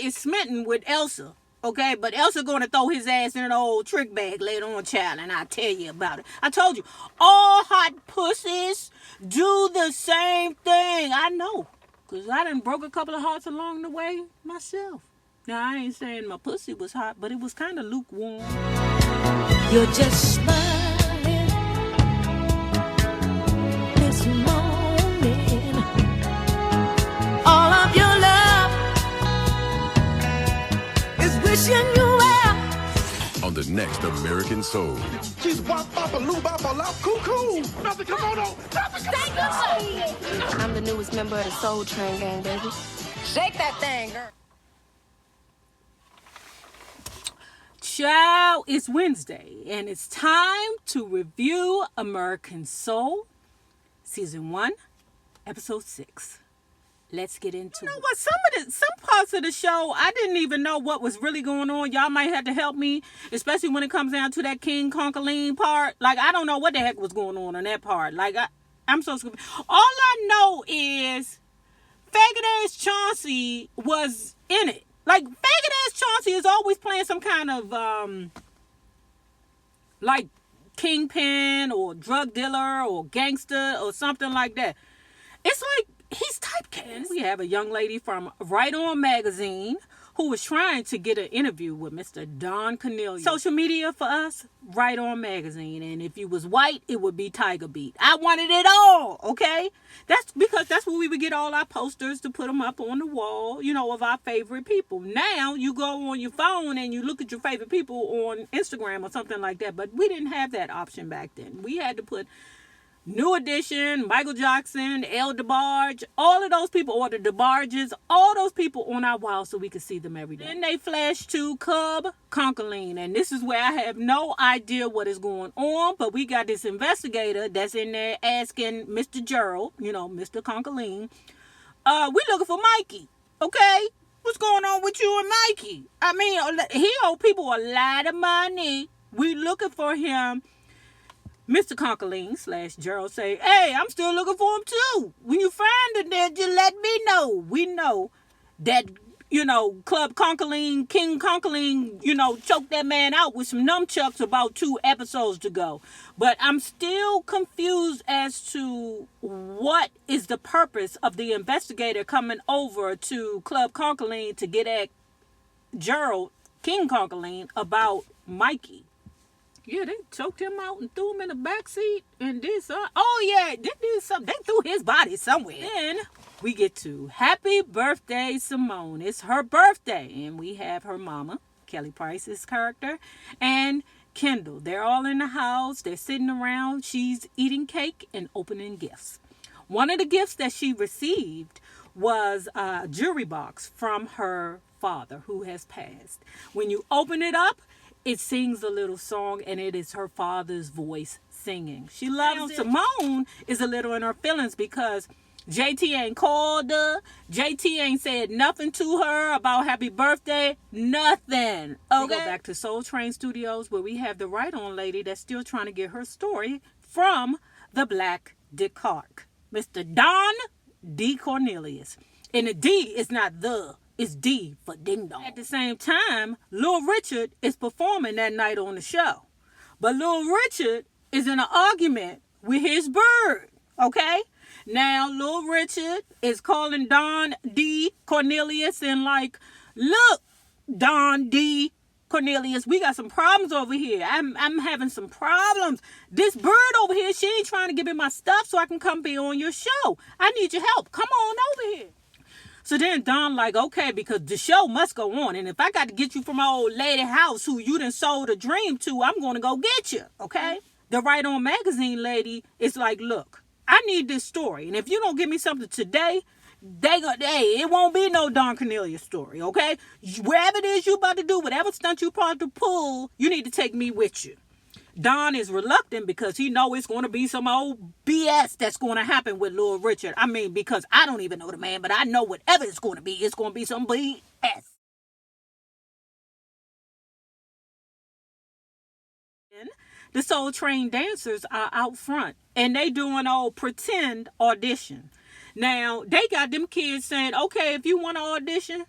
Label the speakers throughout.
Speaker 1: is smitten with Elsa. Okay, but Elsa gonna throw his ass in an old trick bag later on, child, and I'll tell you about it. I told you, all hot pussies do the same thing. I know, because I done broke a couple of hearts along the way myself. Now, I ain't saying my pussy was hot, but it was kind of lukewarm.
Speaker 2: You're just smiling this morning. All of your love is wishing you well.
Speaker 3: On the next American Soul.
Speaker 4: She's wop bop a loo bop a lop cuckoo. Nothing come on.
Speaker 5: I'm the newest member of the Soul Train gang, baby. Shake that thing, girl.
Speaker 1: Child, it's Wednesday, and it's time to review American Soul, Season 1, Episode 6. Let's get into it. You know what? Some parts of the show, I didn't even know what was really going on. Y'all might have to help me, especially when it comes down to that King Conklin part. Like, I don't know what the heck was going on that part. Like, I'm so stupid. All I know is faggot-ass Chauncey was in it. Like, faggot-ass Chauncey is always playing some kind of, like, kingpin or drug dealer or gangster or something like that. It's like he's typecast. We have a young lady from Right On Magazine who was trying to get an interview with Mr. Don Cornelius. Social media for us, Right On Magazine. And if you was white, it would be Tiger Beat. I wanted it all, okay? That's because that's where we would get all our posters to put them up on the wall, you know, of our favorite people. Now, you go on your phone and you look at your favorite people on Instagram or something like that. But we didn't have that option back then. We had to put New Edition, Michael Jackson, El DeBarge, all of those people, or the DeBarges, all those people on our wall so we could see them every day. Then they flash to Cub Conklin, and this is where I have no idea what is going on, but we got this investigator that's in there asking Mr. Gerald, you know, Mr. Conklin, we looking for Mikey, okay? What's going on with you and Mikey? I mean, he owe people a lot of money. We looking for him. Mr. Conklin / Gerald say, hey, I'm still looking for him too. When you find him there, just let me know. We know that, you know, Club Conklin, King Conklin, you know, choked that man out with some nunchucks about 2 episodes ago. But I'm still confused as to what is the purpose of the investigator coming over to Club Conklin to get at Gerald, King Conklin, about Mikey. Yeah, they choked him out and threw him in the backseat and did something. Oh, yeah, they did something. They threw his body somewhere. Then we get to Happy Birthday, Simone. It's her birthday. And we have her mama, Kelly Price's character, and Kendall. They're all in the house. They're sitting around. She's eating cake and opening gifts. One of the gifts that she received was a jewelry box from her father who has passed. When you open it up, it sings a little song, and it is her father's voice singing. She loves it. Simone is a little in her feelings because JT ain't called her. JT ain't said nothing to her about happy birthday. Nothing. Okay. We go back to Soul Train Studios where we have the Right On lady that's still trying to get her story from the Black Descartes. Mr. Don D. Cornelius. And the D is not the. It's D for ding dong. At the same time, Lil Richard is performing that night on the show. But Lil Richard is in an argument with his bird. Okay? Now, Lil Richard is calling Don D. Cornelius and like, look, Don D. Cornelius, we got some problems over here. I'm having some problems. This bird over here, she ain't trying to give me my stuff so I can come be on your show. I need your help. Come on over here. So then Don like, okay, because the show must go on. And if I got to get you from my old lady house who you done sold a dream to, I'm going to go get you, okay? The Right On Magazine lady is like, look, I need this story. And if you don't give me something today, it won't be no Don Cornelius story, okay? Wherever it is you about to do, whatever stunt you about to pull, you need to take me with you. Don is reluctant because he know it's going to be some old BS that's going to happen with Lil Richard. I mean, because I don't even know the man, but I know whatever it's going to be some BS. The Soul Train dancers are out front, and they doing all pretend audition. Now, they got them kids saying, okay, if you want to audition,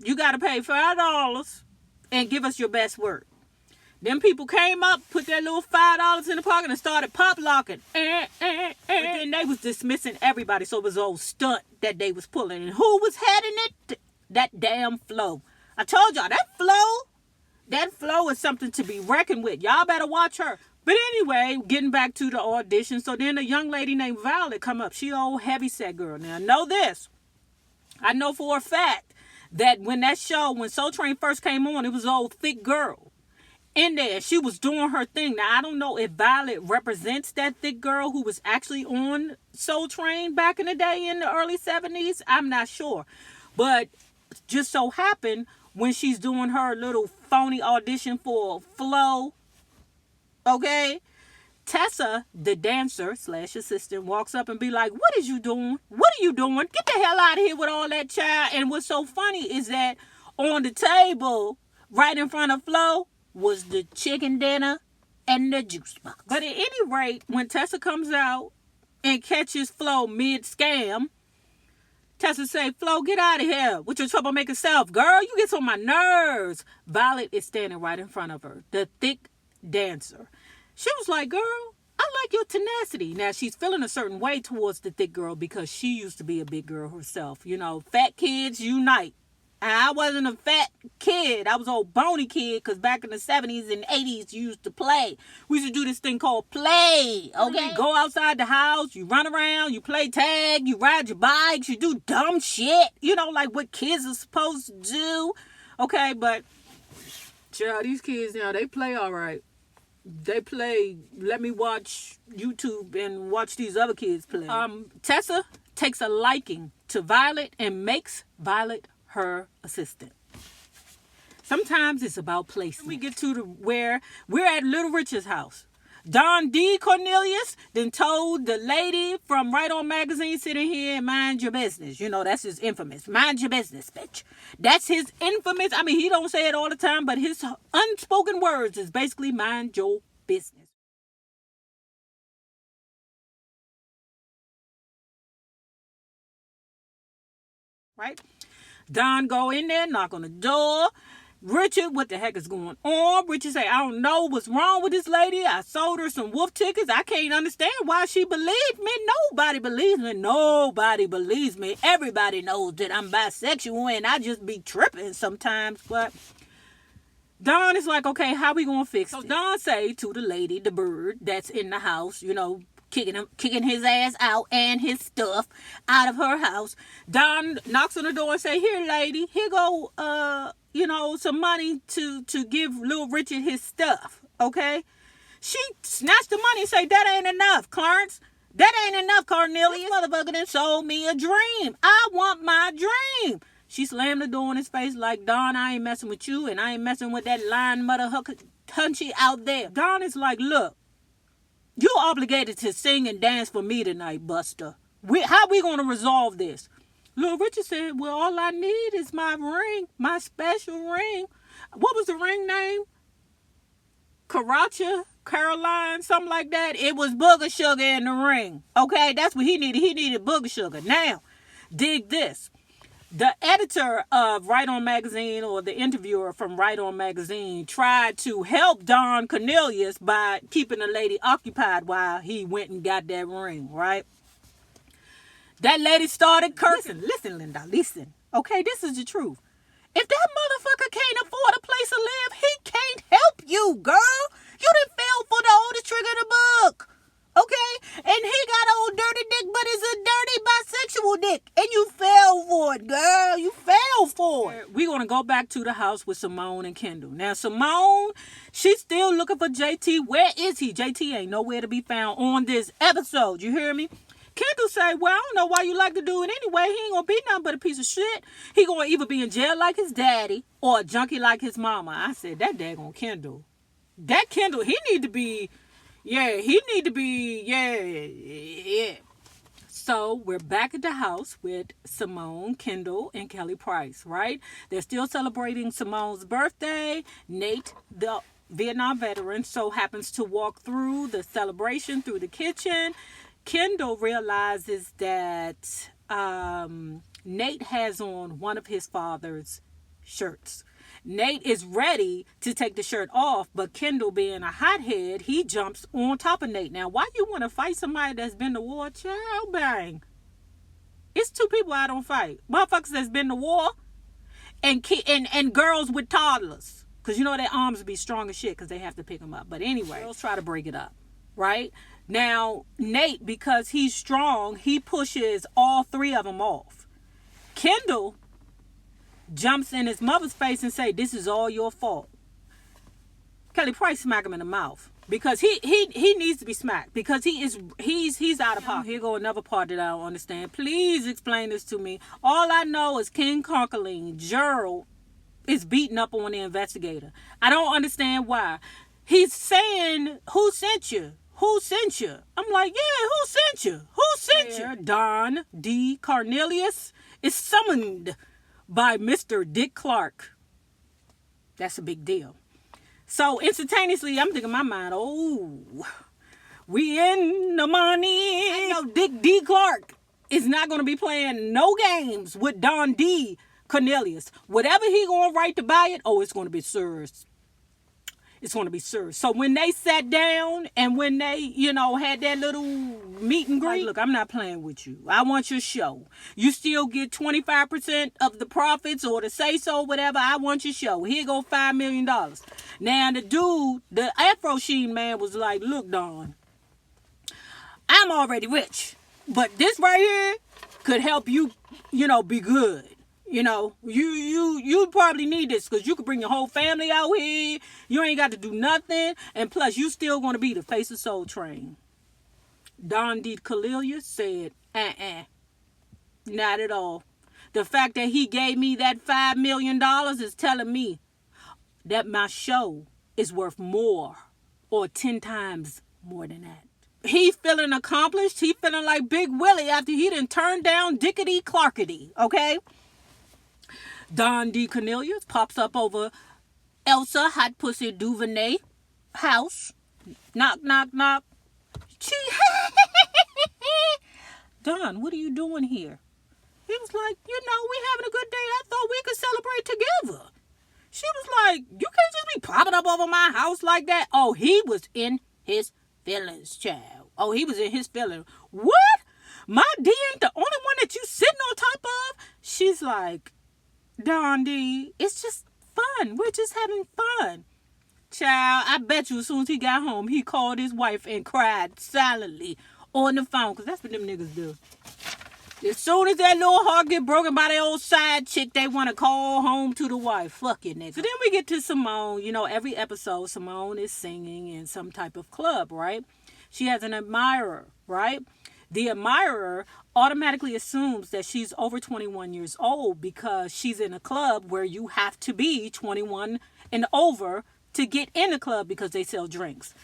Speaker 1: You got to pay $5 and give us your best work. Them people came up, put their little $5 in the pocket and started pop locking. But then they was dismissing everybody, so it was an old stunt that they was pulling. And who was heading it? That damn Flo. I told y'all, that Flo is something to be reckoned with. Y'all better watch her. But anyway, getting back to the audition. So then a young lady named Violet come up. She an old heavyset girl. Now, know this. I know for a fact that when Soul Train first came on, it was an old thick girl in there. She was doing her thing. Now, I don't know if Violet represents that thick girl who was actually on Soul Train back in the day in the early 70s. I'm not sure. But just so happened, when she's doing her little phony audition for Flo, okay, Tessa, the dancer / assistant, walks up and be like, what is you doing? What are you doing? Get the hell out of here with all that child. And what's so funny is that on the table, right in front of Flo, was the chicken dinner and the juice box. But at any rate, when Tessa comes out and catches Flo mid-scam, Tessa say, Flo, get out of here with your troublemaker self. Girl, you get on my nerves. Violet is standing right in front of her, the thick dancer. She was like, girl, I like your tenacity. Now, she's feeling a certain way towards the thick girl because she used to be a big girl herself. You know, fat kids unite. And I wasn't a fat kid. I was an old bony kid because back in the 70s and 80s, you used to play. We used to do this thing called play. Okay? Go outside the house. You run around. You play tag. You ride your bikes. You do dumb shit. You know, like what kids are supposed to do. Okay, but, child, these kids now, they play all right. They play, let me watch YouTube and watch these other kids play. Tessa takes a liking to Violet and makes Violet her assistant. Sometimes it's about placement. We get to where we're at Little Richard's house. Don D. Cornelius then told the lady from Right On Magazine sitting here, mind your business. You know, that's his infamous. Mind your business, bitch. That's his infamous. I mean, he don't say it all the time, but his unspoken words is basically mind your business. Right? Don go in there, knock on the door. Richard, what the heck is going on? Richard say, I don't know what's wrong with this lady. I sold her some wolf tickets. I can't understand why she believed me. Nobody believes me. Nobody believes me. Everybody knows that I'm bisexual and I just be tripping sometimes. But Don is like, okay, how we gonna fix it? So Don say to the lady, the bird that's in the house, you know, kicking his ass out and his stuff out of her house. Don knocks on the door and say, here, lady, here go, some money to give little Richard his stuff, okay? She snatched the money and say, that ain't enough, Clarence. That ain't enough, Cornelius. This motherfucker done sold me a dream. I want my dream. She slammed the door in his face like, Don, I ain't messing with you, and I ain't messing with that lying mother hunchy out there. Don is like, look, you obligated to sing and dance for me tonight, Buster. How we going to resolve this? Little Richard said, well, all I need is my ring, my special ring. What was the ring name? Karacha, Caroline, something like that. It was booger sugar in the ring. Okay, that's what he needed. He needed booger sugar. Now, dig this. The editor of Right On Magazine, or the interviewer from Right On Magazine, tried to help Don Cornelius by keeping the lady occupied while he went and got that ring, right? That lady started cursing. Listen, Linda, listen. Okay, this is the truth. If that motherfucker can't afford a place to live, he can't help you, girl. You done fell for the oldest trick in the book. Okay? And he got old dirty dick, but it's a dirty bisexual dick. And you fell for it, girl. You fell for it. We're going to go back to the house with Simone and Kendall. Now, Simone, she's still looking for JT. Where is he? JT ain't nowhere to be found on this episode. You hear me? Kendall say, well, I don't know why you like to do it anyway. He ain't going to be nothing but a piece of shit. He going to either be in jail like his daddy or a junkie like his mama. I said, that daggone Kendall. That Kendall, he need to be... Yeah. So we're back at the house with Simone, Kendall, and Kelly Price, right? They're still celebrating Simone's birthday. Nate, the Vietnam veteran, so happens to walk through the celebration through the kitchen. Kendall realizes that Nate has on one of his father's shirts. Nate is ready to take the shirt off, but Kendall, being a hothead, he jumps on top of Nate. Now, why you want to fight somebody that's been to war? Child, bang. It's two people I don't fight. Motherfuckers that's been to war and girls with toddlers. Because you know their arms be strong as shit because they have to pick them up. But anyway, girls try to break it up, right? Now, Nate, because he's strong, he pushes all three of them off. Kendall jumps in his mother's face and say, "This is all your fault." Kelly Price smack him in the mouth because he needs to be smacked because he's out of pocket. Here go another part that I don't understand. Please explain this to me. All I know is King Conklin, Gerald, is beating up on the investigator. I don't understand why. He's saying, "Who sent you? Who sent you?" I'm like, yeah, who sent you? Who sent you? Don D. Cornelius is summoned by Mr. Dick Clark. That's a big deal. So instantaneously, I'm thinking in my mind, oh, we in the money. I know Dick D. Clark is not going to be playing no games with Don D. Cornelius. Whatever he going to write to buy it, oh, it's going to be sirs. It's going to be served. So when they sat down and when they, had that little meet and greet, look, I'm not playing with you. I want your show. You still get 25% of the profits or the say-so, whatever. I want your show. Here go $5 million. Now the dude, the Afro Sheen man was like, look, Don, I'm already rich, but this right here could help you, be good. You probably need this because you could bring your whole family out here. You ain't got to do nothing. And plus, you still going to be the face of Soul Train. Don D. Cornelius said, not at all. The fact that he gave me that $5 million is telling me that my show is worth more or 10 times more than that. He feeling accomplished. He feeling like Big Willie after he done turned down Dickety Clarkety, okay? Don D. Cornelius pops up over Elsa Hot Pussy Duvernay house. Knock, knock, knock. Don, what are you doing here? He was like, we having a good day. I thought we could celebrate together. She was like, you can't just be popping up over my house like that. Oh, he was in his feelings, child. Oh, he was in his feelings. What? My D ain't the only one that you sitting on top of? She's like, Don D, it's just fun. We're just having fun. Child, I bet you as soon as he got home, he called his wife and cried silently on the phone. Because that's what them niggas do. As soon as that little heart get broken by their old side chick, they want to call home to the wife. Fuck you, nigga. So then we get to Simone. Every episode, Simone is singing in some type of club, right? She has an admirer, right? The admirer automatically assumes that she's over 21 years old because she's in a club where you have to be 21 and over to get in the club because they sell drinks.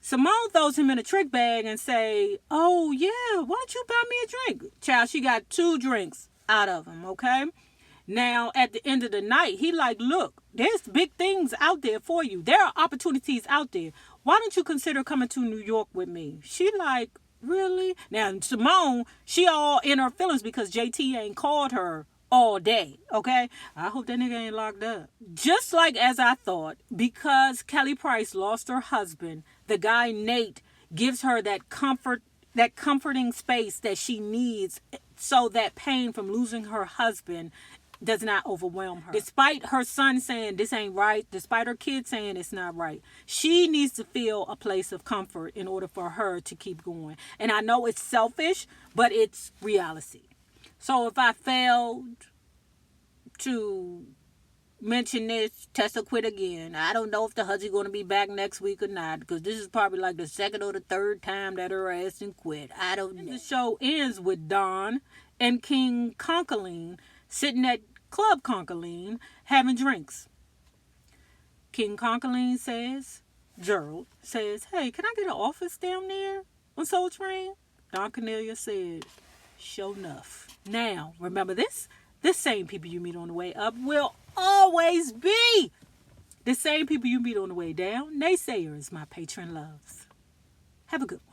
Speaker 1: Simone throws him in a trick bag and say, oh, yeah, why don't you buy me a drink? Child, she got 2 drinks out of him, okay? Now, at the end of the night, he like, look, there's big things out there for you. There are opportunities out there. Why don't you consider coming to New York with me? She like, really? Now, Simone, she all in her feelings because JT ain't called her all day, okay? I hope that nigga ain't locked up. Just like as I thought, because Kelly Price lost her husband, the guy Nate gives her that comforting space that she needs so that pain from losing her husband does not overwhelm her. Despite her son saying this ain't right, despite her kids saying it's not right, she needs to feel a place of comfort in order for her to keep going. And I know it's selfish, but it's reality. So if I failed to mention this, Tessa quit again. I don't know if the husband's going to be back next week or not, because this is probably like the second or the third time that her ass done quit. I don't know. The show ends with Don and King Conklin sitting at Club Conklin having drinks. King Conklin says, Gerald says, hey, can I get an office down there on Soul Train? Don Cornelius said, sure enough. Now, remember this? The same people you meet on the way up will always be the same people you meet on the way down. Naysayers, my patron loves. Have a good one.